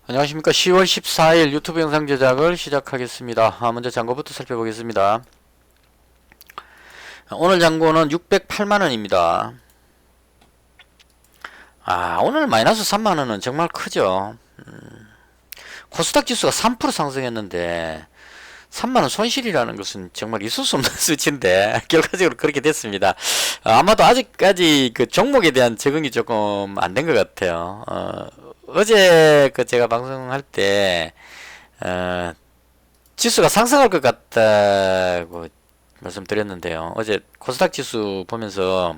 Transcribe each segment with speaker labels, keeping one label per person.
Speaker 1: 안녕하십니까. 10월 14일 유튜브 영상 제작을 시작하겠습니다. 먼저 잔고부터 살펴보겠습니다. 오늘 잔고는 608만원입니다. 오늘 마이너스 3만원은 정말 크죠. 코스닥 지수가 3% 상승했는데 3만원 손실이라는 것은 정말 있을 수 없는 수치인데 결과적으로 그렇게 됐습니다. 아마도 아직까지 그 종목에 대한 적응이 조금 안 된 것 같아요. 어제 제가 방송할 때 지수가 상승할 것 같다고 말씀드렸는데요. 어제 코스닥 지수 보면서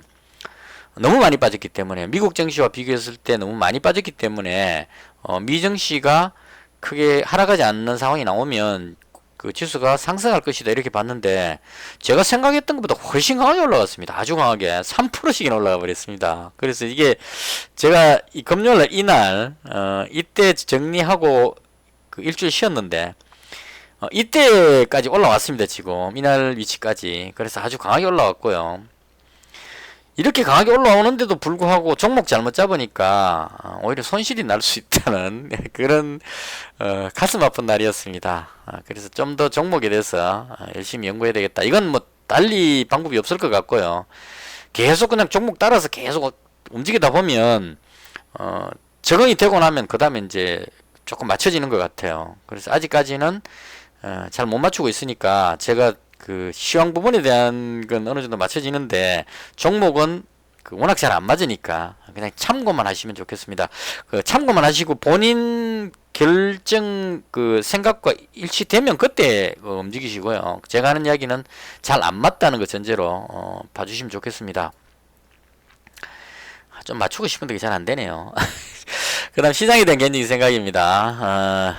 Speaker 1: 너무 많이 빠졌기 때문에, 미국 증시와 비교했을 때 너무 많이 빠졌기 때문에 미 증시가 크게 하락하지 않는 상황이 나오면 그 지수가 상승할 것이다 이렇게 봤는데, 제가 생각했던 것보다 훨씬 강하게 올라갔습니다. 아주 강하게 3%씩이나 올라가 버렸습니다. 그래서 이게 제가 이 금요일날 이날 이때 정리하고 그 일주일 쉬었는데 이때까지 올라왔습니다. 지금 이날 위치까지. 그래서 아주 강하게 올라왔고요. 이렇게 강하게 올라오는데도 불구하고 종목 잘못 잡으니까 오히려 손실이 날 수 있다는 그런 가슴 아픈 날이었습니다. 그래서 좀 더 종목에 대해서 열심히 연구해야 되겠다. 이건 뭐 달리 방법이 없을 것 같고요. 계속 그냥 종목 따라서 계속 움직이다 보면 적응이 되고 나면 그 다음에 이제 조금 맞춰지는 것 같아요. 그래서 아직까지는 잘 못 맞추고 있으니까 제가 그 시황 부분에 대한 건 어느 정도 맞춰지는데 종목은 워낙 잘 안 맞으니까 그냥 참고만 하시면 좋겠습니다. 참고만 하시고 본인 결정 생각과 일치되면 그때 움직이시고요. 제가 하는 이야기는 잘 안 맞다는 거 전제로 봐주시면 좋겠습니다. 좀 맞추고 싶은데 잘 안 되네요. 그 다음 시장에 대한 개인적인 생각입니다.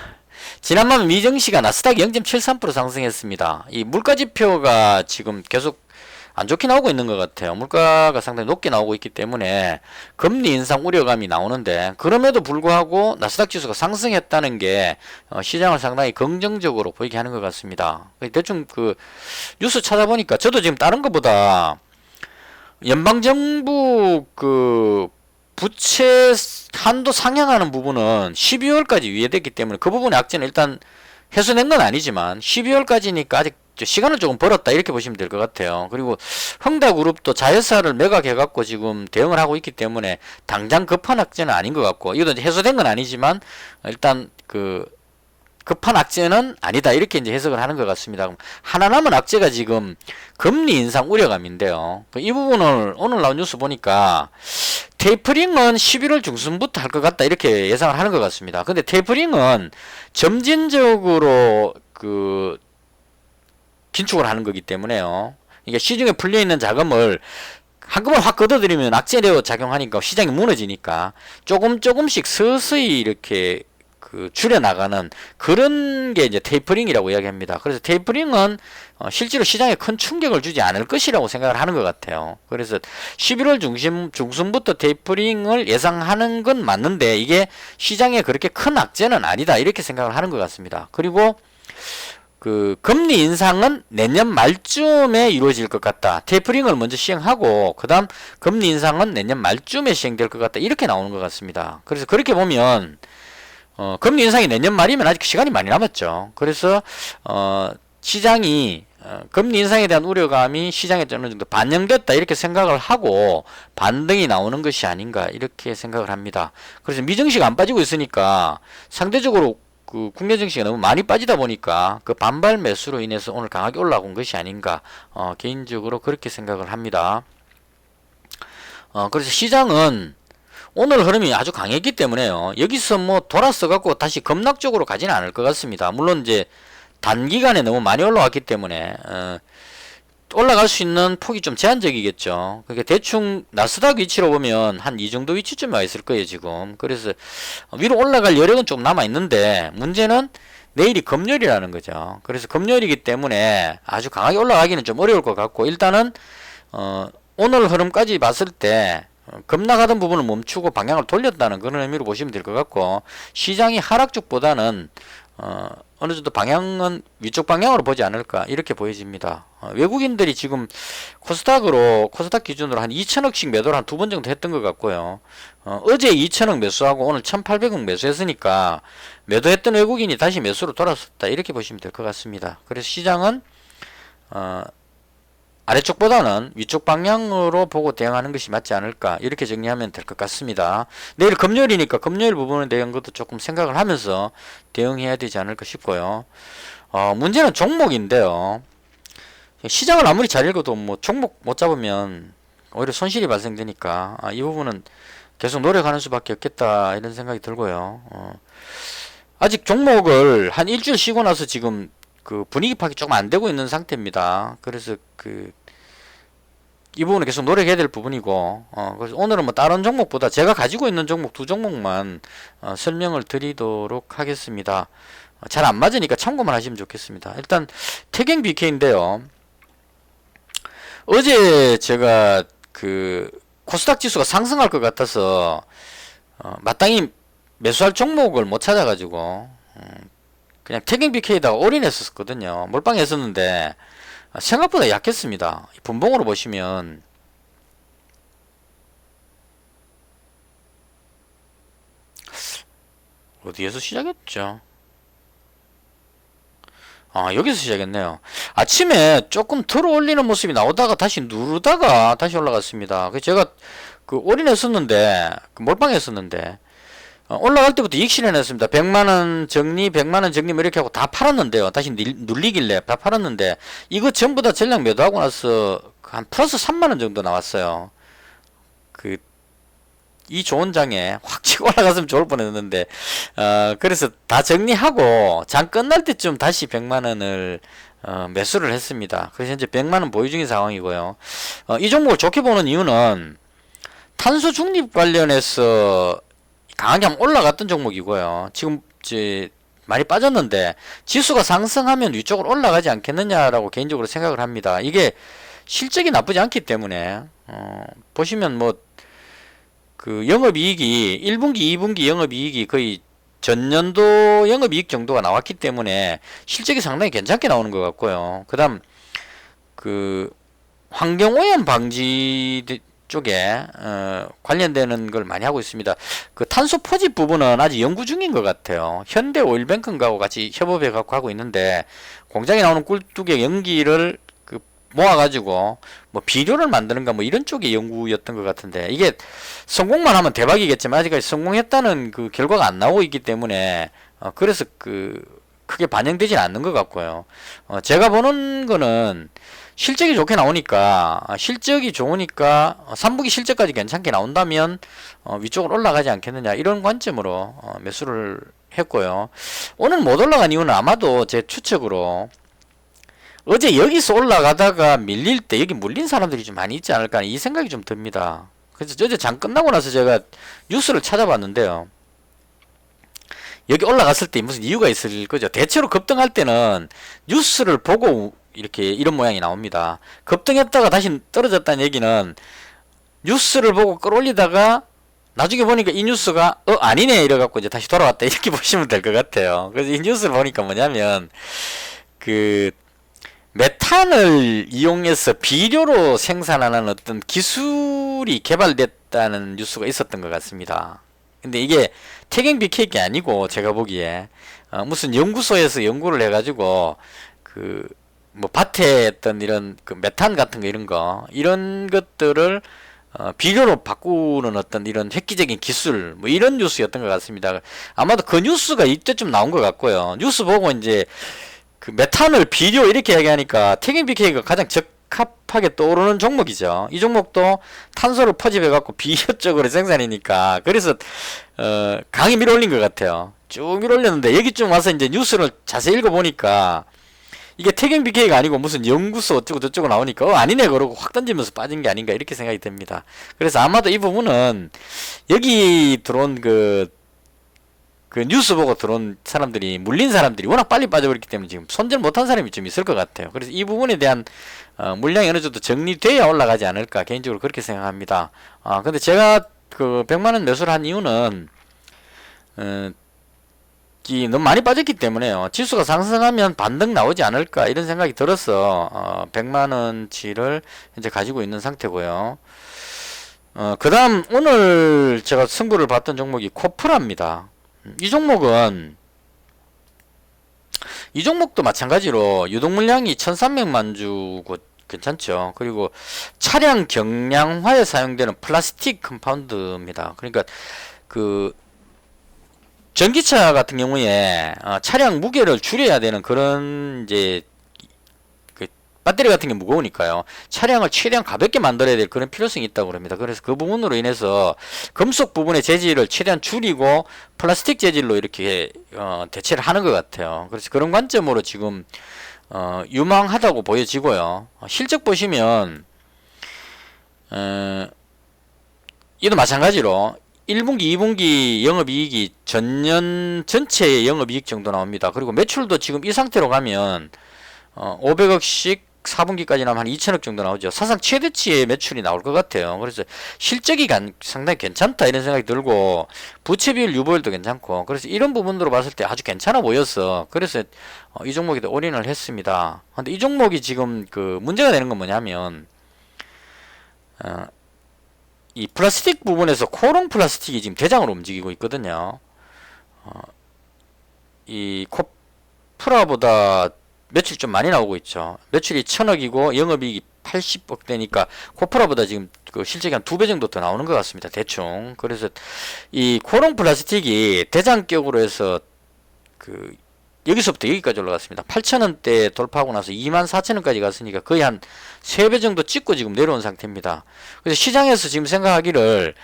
Speaker 1: 지난번 미증시가 나스닥이 0.73% 상승했습니다. 이 물가지표가 지금 계속 안 좋게 나오고 있는 것 같아요. 물가가 상당히 높게 나오고 있기 때문에 금리 인상 우려감이 나오는데, 그럼에도 불구하고 나스닥 지수가 상승했다는 게 시장을 상당히 긍정적으로 보이게 하는 것 같습니다. 대충 뉴스 찾아보니까 저도 지금 다른 것보다 연방정부 부채 한도 상향하는 부분은 12월까지 유예됐기 때문에 그 부분의 악재는 일단 해소된 건 아니지만 12월까지니까 아직 시간을 조금 벌었다 이렇게 보시면 될 것 같아요. 그리고 흥다그룹도 자회사를 매각해갖고 지금 대응을 하고 있기 때문에 당장 급한 악재는 아닌 것 같고, 이것도 이제 해소된 건 아니지만 일단 급한 악재는 아니다 이렇게 이제 해석을 하는 것 같습니다. 하나 남은 악재가 지금 금리 인상 우려감인데요. 이 부분을 오늘 나온 뉴스 보니까 테이퍼링은 11월 중순부터 할 것 같다 이렇게 예상을 하는 것 같습니다. 근데 테이퍼링은 점진적으로 긴축을 하는 거기 때문에요. 이게 시중에 풀려 있는 자금을 한꺼번에 확 걷어들이면 악재로 작용하니까 시장이 무너지니까 조금씩 서서히 이렇게 줄여나가는 그런 게 이제 테이퍼링이라고 이야기합니다. 그래서 테이퍼링은 실제로 시장에 큰 충격을 주지 않을 것이라고 생각을 하는 것 같아요. 그래서 11월 중순부터 테이퍼링을 예상하는 건 맞는데 이게 시장에 그렇게 큰 악재는 아니다 이렇게 생각을 하는 것 같습니다. 그리고 금리 인상은 내년 말쯤에 이루어질 것 같다. 테이퍼링을 먼저 시행하고 그 다음 금리 인상은 내년 말쯤에 시행될 것 같다 이렇게 나오는 것 같습니다. 그래서 그렇게 보면 금리 인상이 내년 말이면 아직 시간이 많이 남았죠. 그래서 시장이 금리 인상에 대한 우려감이 시장에 어느 정도 반영됐다 이렇게 생각을 하고 반등이 나오는 것이 아닌가 이렇게 생각을 합니다. 그래서 미증시가 안 빠지고 있으니까 상대적으로 국내 증시가 너무 많이 빠지다 보니까 그 반발 매수로 인해서 오늘 강하게 올라온 것이 아닌가 개인적으로 그렇게 생각을 합니다. 그래서 시장은 오늘 흐름이 아주 강했기 때문에요. 여기서 뭐 돌아서 갖고 다시 급락적으로 가지는 않을 것 같습니다. 물론 이제 단기간에 너무 많이 올라왔기 때문에 올라갈 수 있는 폭이 좀 제한적이겠죠. 그러니까 대충 나스닥 위치로 보면 한 이 정도 위치쯤에 와 있을 거예요 지금. 그래서 위로 올라갈 여력은 좀 남아 있는데 문제는 내일이 금요일이라는 거죠. 그래서 금요일이기 때문에 아주 강하게 올라가기는 좀 어려울 것 같고, 일단은 오늘 흐름까지 봤을 때 급락하던 부분을 멈추고 방향을 돌렸다는 그런 의미로 보시면 될 것 같고, 시장이 하락 쪽보다는 어느 정도 방향은 위쪽 방향으로 보지 않을까 이렇게 보여집니다. 외국인들이 지금 코스닥 기준으로 한 2천억씩 매도를 한 두 번 정도 했던 것 같고요. 어제 2천억 매수하고 오늘 1,800억 매수했으니까 매도했던 외국인이 다시 매수로 돌아섰다 이렇게 보시면 될 것 같습니다. 그래서 시장은 아래쪽보다는 위쪽 방향으로 보고 대응하는 것이 맞지 않을까 이렇게 정리하면 될 것 같습니다. 내일 금요일이니까 금요일 부분에 대한 것도 조금 생각을 하면서 대응해야 되지 않을까 싶고요. 문제는 종목인데요. 시장을 아무리 잘 읽어도 뭐 종목 못 잡으면 오히려 손실이 발생되니까 이 부분은 계속 노력하는 수밖에 없겠다 이런 생각이 들고요. 아직 종목을 한 일주일 쉬고 나서 지금 그 분위기 파악이 조금 안 되고 있는 상태입니다. 그래서 이 부분은 계속 노력해야 될 부분이고, 그래서 오늘은 뭐 다른 종목보다 제가 가지고 있는 종목 두 종목만 설명을 드리도록 하겠습니다. 잘 안 맞으니까 참고만 하시면 좋겠습니다. 일단 태경 BK인데요. 어제 제가 코스닥 지수가 상승할 것 같아서 마땅히 매수할 종목을 못 찾아가지고 그냥 태경 BK에다가 올인했었거든요. 몰빵했었는데 생각보다 약했습니다. 분봉으로 보시면 어디에서 시작했죠? 여기서 시작했네요. 아침에 조금 들어 올리는 모습이 나오다가 다시 누르다가 다시 올라갔습니다. 제가 올인했었는데 몰빵했었는데 올라갈 때부터 이익 실현했습니다. 100만원 정리, 100만원 정리 뭐 이렇게 하고 다 팔았는데요. 다시 눌리길래 다 팔았는데 이거 전부 다 전량 매도하고 나서 한 플러스 3만원 정도 나왔어요. 이 좋은 장에 확 치고 올라갔으면 좋을 뻔했는데 그래서 다 정리하고 장 끝날 때쯤 다시 100만원을 매수를 했습니다. 그래서 현재 100만원 보유 중인 상황이고요. 이 종목을 좋게 보는 이유는 탄소 중립 관련해서 강하게 한번 올라갔던 종목이고요. 지금 많이 빠졌는데 지수가 상승하면 위쪽으로 올라가지 않겠느냐라고 개인적으로 생각을 합니다. 이게 실적이 나쁘지 않기 때문에 보시면 뭐 영업이익이 1분기, 2분기 영업이익이 거의 전년도 영업이익 정도가 나왔기 때문에 실적이 상당히 괜찮게 나오는 것 같고요. 그 다음 환경오염 방지 쪽에 관련되는 걸 많이 하고 있습니다. 탄소 포집 부분은 아직 연구 중인 것 같아요. 현대 오일뱅크하고 같이 협업해 갖고 하고 있는데 공장에 나오는 꿀뚝의 연기를 모아가지고 뭐 비료를 만드는가 뭐 이런 쪽의 연구였던 것 같은데 이게 성공만 하면 대박이겠지만 아직까지 성공했다는 결과가 안 나오고 있기 때문에 그래서 크게 반영되진 않는 것 같고요. 제가 보는 거는 실적이 좋게 나오니까 실적이 좋으니까 3분기 실적까지 괜찮게 나온다면 위쪽으로 올라가지 않겠느냐 이런 관점으로 매수를 했고요. 오늘 못 올라간 이유는 아마도 제 추측으로 어제 여기서 올라가다가 밀릴 때 여기 물린 사람들이 좀 많이 있지 않을까 이 생각이 좀 듭니다. 그래서 어제 장 끝나고 나서 제가 뉴스를 찾아봤는데요. 여기 올라갔을 때 무슨 이유가 있을 거죠. 대체로 급등할 때는 뉴스를 보고 이런 모양이 나옵니다. 급등했다가 다시 떨어졌다는 얘기는 뉴스를 보고 끌어올리다가 나중에 보니까 이 뉴스가 아니네 이래갖고 이제 다시 돌아왔다 이렇게 보시면 될 것 같아요. 그래서 이 뉴스를 보니까 뭐냐면 메탄을 이용해서 비료로 생산하는 어떤 기술이 개발됐다는 뉴스가 있었던 것 같습니다. 근데 이게 태경 BK가 아니고 제가 보기에 무슨 연구소에서 연구를 해가지고 뭐 밭에 했던 이런 메탄 같은 거 이런 것들을 비료로 바꾸는 어떤 이런 획기적인 기술 뭐 이런 뉴스였던 것 같습니다. 아마도 그 뉴스가 이때쯤 나온 것 같고요. 뉴스 보고 이제 메탄을 비료 이렇게 얘기하니까 태경 BK가 가장 적합하게 떠오르는 종목이죠. 이 종목도 탄소를 포집해 갖고 비료 쪽으로 생산이니까 그래서 강히 밀어올린 것 같아요. 쭉 밀어올렸는데 여기쯤 와서 이제 뉴스를 자세히 읽어보니까 이게 태경 BK가 아니고 무슨 연구소 어쩌고 저쩌고 나오니까 아니네 그러고 확 던지면서 빠진 게 아닌가 이렇게 생각이 됩니다. 그래서 아마도 이 부분은 여기 들어온 뉴스 보고 들어온 사람들이 물린 사람들이 워낙 빨리 빠져버렸기 때문에 지금 손절 못한 사람이 좀 있을 것 같아요. 그래서 이 부분에 대한 물량이 어느 정도 정리돼야 올라가지 않을까 개인적으로 그렇게 생각합니다. 근데 제가 100만원 매수를 한 이유는 너무 많이 빠졌기 때문에요. 지수가 상승하면 반등 나오지 않을까 이런 생각이 들어서 100만원치를 현재 가지고 있는 상태고요. 그 다음 오늘 제가 승부를 봤던 종목이 코프라입니다. 이 종목은 이 종목도 마찬가지로 유동 물량이 1300만 주고 괜찮죠. 그리고 차량 경량화에 사용되는 플라스틱 컴파운드입니다. 그러니까 그 전기차 같은 경우에 차량 무게를 줄여야 되는 그런 이제 그 배터리 같은 게 무거우니까요. 차량을 최대한 가볍게 만들어야 될 그런 필요성이 있다고 그럽니다. 그래서 그 부분으로 인해서 금속 부분의 재질을 최대한 줄이고 플라스틱 재질로 이렇게 대체를 하는 것 같아요. 그래서 그런 관점으로 지금 유망하다고 보여지고요. 실적 보시면 이도 마찬가지로 1분기, 2분기 영업이익이 전년 전체의 영업이익 정도 나옵니다. 그리고 매출도 지금 이 상태로 가면 500억씩 4분기까지 나면 한 2천억 정도 나오죠. 사상 최대치의 매출이 나올 것 같아요. 그래서 실적이 상당히 괜찮다 이런 생각이 들고 부채 비율 유보율도 괜찮고 그래서 이런 부분으로 봤을 때 아주 괜찮아 보여서 그래서 이 종목에도 올인을 했습니다. 근데 이 종목이 지금 그 문제가 되는 건 뭐냐면 이 플라스틱 부분에서 코롱 플라스틱이 지금 대장으로 움직이고 있거든요. 이 코프라보다 매출 좀 많이 나오고 있죠. 매출이 1000억이고 영업이익이 80억 되니까 코프라보다 지금 그 실적이 한 2배 정도 더 나오는 것 같습니다. 대충. 그래서 이 코롱 플라스틱이 대장격으로 해서 그 여기서부터 여기까지 올라갔습니다. 8,000원대 돌파하고 나서 24,000원까지 갔으니까 거의 한 3배 정도 찍고 지금 내려온 상태입니다. 그래서 시장에서 지금 생각하기를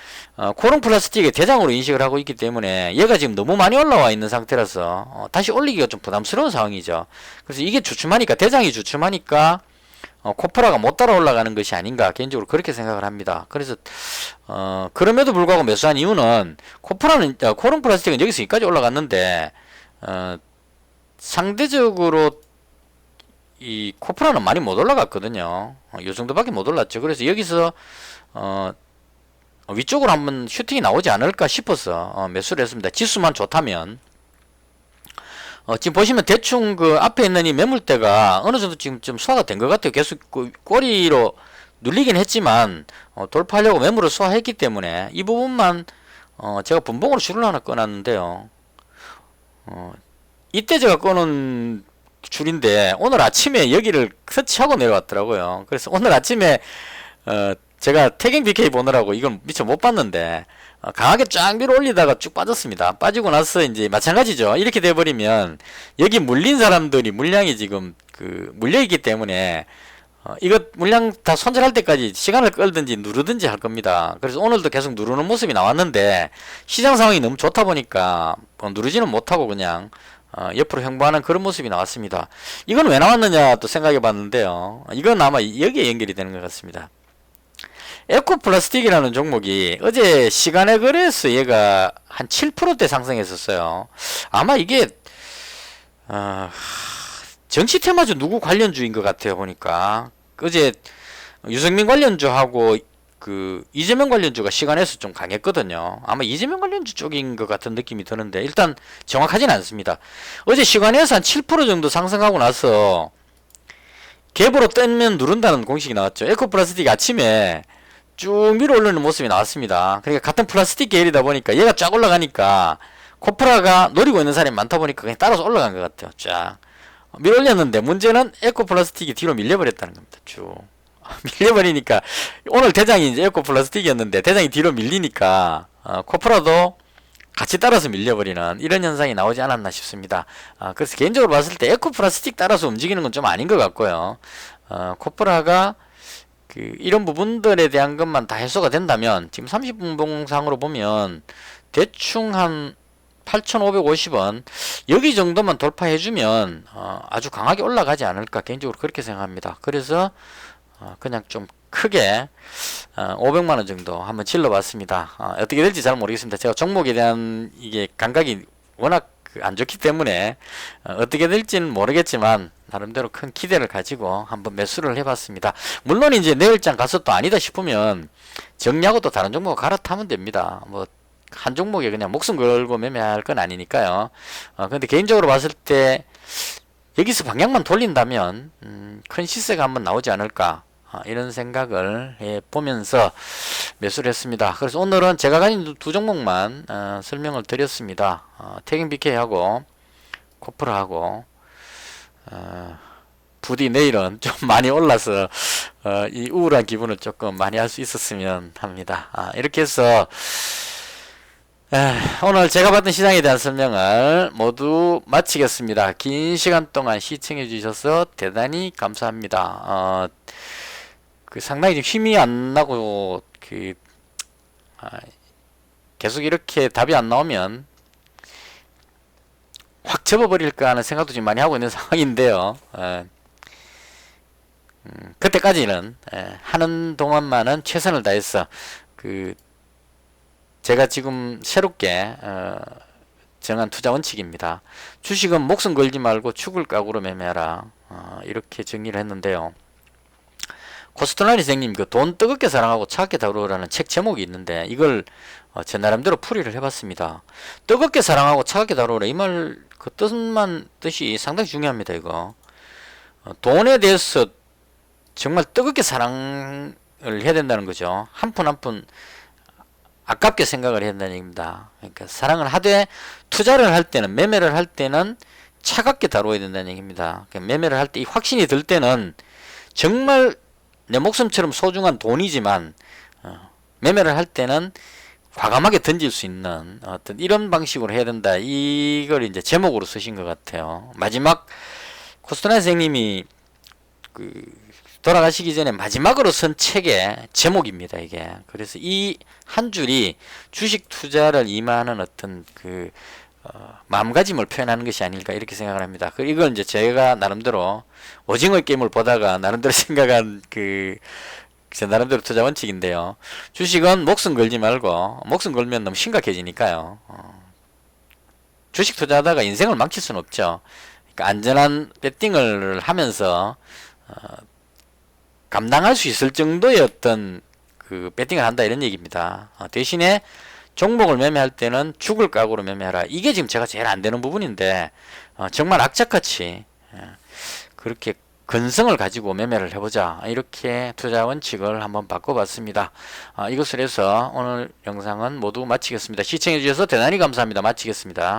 Speaker 1: 코롱 플라스틱의 대장으로 인식을 하고 있기 때문에 얘가 지금 너무 많이 올라와 있는 상태라서 다시 올리기가 좀 부담스러운 상황이죠. 그래서 이게 주춤하니까 대장이 주춤하니까 코프라가 못 따라 올라가는 것이 아닌가 개인적으로 그렇게 생각을 합니다. 그래서 그럼에도 불구하고 매수한 이유는 코롱 플라스틱은 여기서 여기까지 올라갔는데 상대적으로 이 코프라는 많이 못 올라갔거든요. 요 정도밖에 못 올랐죠. 그래서 여기서 위쪽으로 한번 슈팅이 나오지 않을까 싶어서 매수를 했습니다. 지수만 좋다면 지금 보시면 대충 그 앞에 있는 이 매물대가 어느 정도 지금 좀 소화가 된 것 같아요. 계속 그 꼬리로 눌리긴 했지만 돌파하려고 매물을 소화했기 때문에 이 부분만 제가 분봉으로 줄을 하나 꺼놨는데요. 이때 제가 꺼놓은 줄인데 오늘 아침에 여기를 터치하고 내려왔더라고요. 그래서 오늘 아침에 제가 태경 BK 보느라고 이건 미처 못 봤는데 강하게 쫙 밀어 올리다가 쭉 빠졌습니다. 빠지고 나서 이제 마찬가지죠. 이렇게 돼버리면 여기 물린 사람들이 물량이 지금 그 물려있기 때문에 이거 물량 다 손절할 때까지 시간을 끌든지 누르든지 할 겁니다. 그래서 오늘도 계속 누르는 모습이 나왔는데 시장 상황이 너무 좋다 보니까 누르지는 못하고 그냥 옆으로 횡보하는 그런 모습이 나왔습니다. 이건 왜 나왔느냐 또 생각해 봤는데요. 이건 아마 여기에 연결이 되는 것 같습니다. 에코플라스틱이라는 종목이 어제 시간에 거래에서 얘가 한 7%대 상승했었어요. 아마 이게 정치 테마주 누구 관련주인 것 같아요. 보니까 어제 유승민 관련주하고 그 이재명 관련주가 시간에서 좀 강했거든요. 아마 이재명 관련주 쪽인 것 같은 느낌이 드는데 일단 정확하진 않습니다. 어제 시간에서 한 7% 정도 상승하고 나서 갭으로 떼면 누른다는 공식이 나왔죠. 에코플라스틱 아침에 쭉 밀어 올리는 모습이 나왔습니다. 그러니까 같은 플라스틱 계열이다 보니까 얘가 쫙 올라가니까 코프라가 노리고 있는 사람이 많다 보니까 그냥 따라서 올라간 것 같아요. 쫙 밀어 올렸는데 문제는 에코플라스틱이 뒤로 밀려버렸다는 겁니다. 쭉 밀려버리니까 오늘 대장이 이제 에코플라스틱이었는데 대장이 뒤로 밀리니까 코프라도 같이 따라서 밀려버리는 이런 현상이 나오지 않았나 싶습니다. 그래서 개인적으로 봤을 때 에코플라스틱 따라서 움직이는 건 좀 아닌 것 같고요. 코프라가 이런 부분들에 대한 것만 다 해소가 된다면 지금 30분봉상으로 보면 대충 한 8,550원 여기 정도만 돌파해주면 아주 강하게 올라가지 않을까 개인적으로 그렇게 생각합니다. 그래서 그냥 좀 크게 500만원 정도 한번 질러봤습니다. 어떻게 될지 잘 모르겠습니다. 제가 종목에 대한 이게 감각이 워낙 안 좋기 때문에 어떻게 될지는 모르겠지만 나름대로 큰 기대를 가지고 한번 매수를 해봤습니다. 물론 이제 내일장 가서 또 아니다 싶으면 정리하고 또 다른 종목 갈아타면 됩니다. 뭐 한 종목에 그냥 목숨 걸고 매매할 건 아니니까요. 근데 개인적으로 봤을 때 여기서 방향만 돌린다면 큰 시세가 한번 나오지 않을까, 이런 생각을 보면서 매수를 했습니다. 그래서 오늘은 제가 가진 두 종목만 설명을 드렸습니다. 태경 BK하고 코프라하고, 부디 내일은 좀 많이 올라서 이 우울한 기분을 조금 많이 할 수 있었으면 합니다. 이렇게 해서 오늘 제가 받은 시장에 대한 설명을 모두 마치겠습니다. 긴 시간 동안 시청해 주셔서 대단히 감사합니다. 상당히 좀 힘이 안 나고 계속 이렇게 답이 안 나오면 확 접어버릴까 하는 생각도 좀 많이 하고 있는 상황인데요. 그때까지는 하는 동안만은 최선을 다해서 제가 지금 새롭게 정한 투자 원칙입니다. 주식은 목숨 걸지 말고 죽을 각오로 매매하라, 이렇게 정리를 했는데요. 코스트라니 선생님 돈 뜨겁게 사랑하고 차갑게 다루라는 책 제목이 있는데 이걸 제 나름대로 풀이를 해봤습니다. 뜨겁게 사랑하고 차갑게 다루라, 이 말 그 뜻이 상당히 중요합니다. 이거 돈에 대해서 정말 뜨겁게 사랑을 해야 된다는 거죠. 한 푼 한 푼 아깝게 생각을 해야 된다는 얘기입니다. 그러니까 사랑을 하되 투자를 할 때는, 매매를 할 때는 차갑게 다뤄야 된다는 얘기입니다. 그러니까 매매를 할 때 이 확신이 들 때는 정말 내 목숨처럼 소중한 돈이지만 매매를 할 때는 과감하게 던질 수 있는 어떤 이런 방식으로 해야 된다. 이걸 이제 제목으로 쓰신 것 같아요. 마지막 코스트나 선생님이 돌아가시기 전에 마지막으로 쓴 책의 제목입니다. 이게. 그래서 이 한 줄이 주식 투자를 임하는 어떤 마음가짐을 표현하는 것이 아닐까, 이렇게 생각을 합니다. 이걸 이제 제가 나름대로 오징어 게임을 보다가 나름대로 생각한 제 나름대로 투자 원칙인데요. 주식은 목숨 걸지 말고, 목숨 걸면 너무 심각해지니까요. 주식 투자하다가 인생을 망칠 수는 없죠. 그러니까 안전한 배팅을 하면서 감당할 수 있을 정도의 어떤 배팅을 한다, 이런 얘기입니다. 대신에 종목을 매매할 때는 죽을 각오로 매매하라. 이게 지금 제가 제일 안 되는 부분인데 정말 악착같이 그렇게 근성을 가지고 매매를 해보자, 이렇게 투자 원칙을 한번 바꿔봤습니다. 이것을 해서 오늘 영상은 모두 마치겠습니다. 시청해 주셔서 대단히 감사합니다. 마치겠습니다.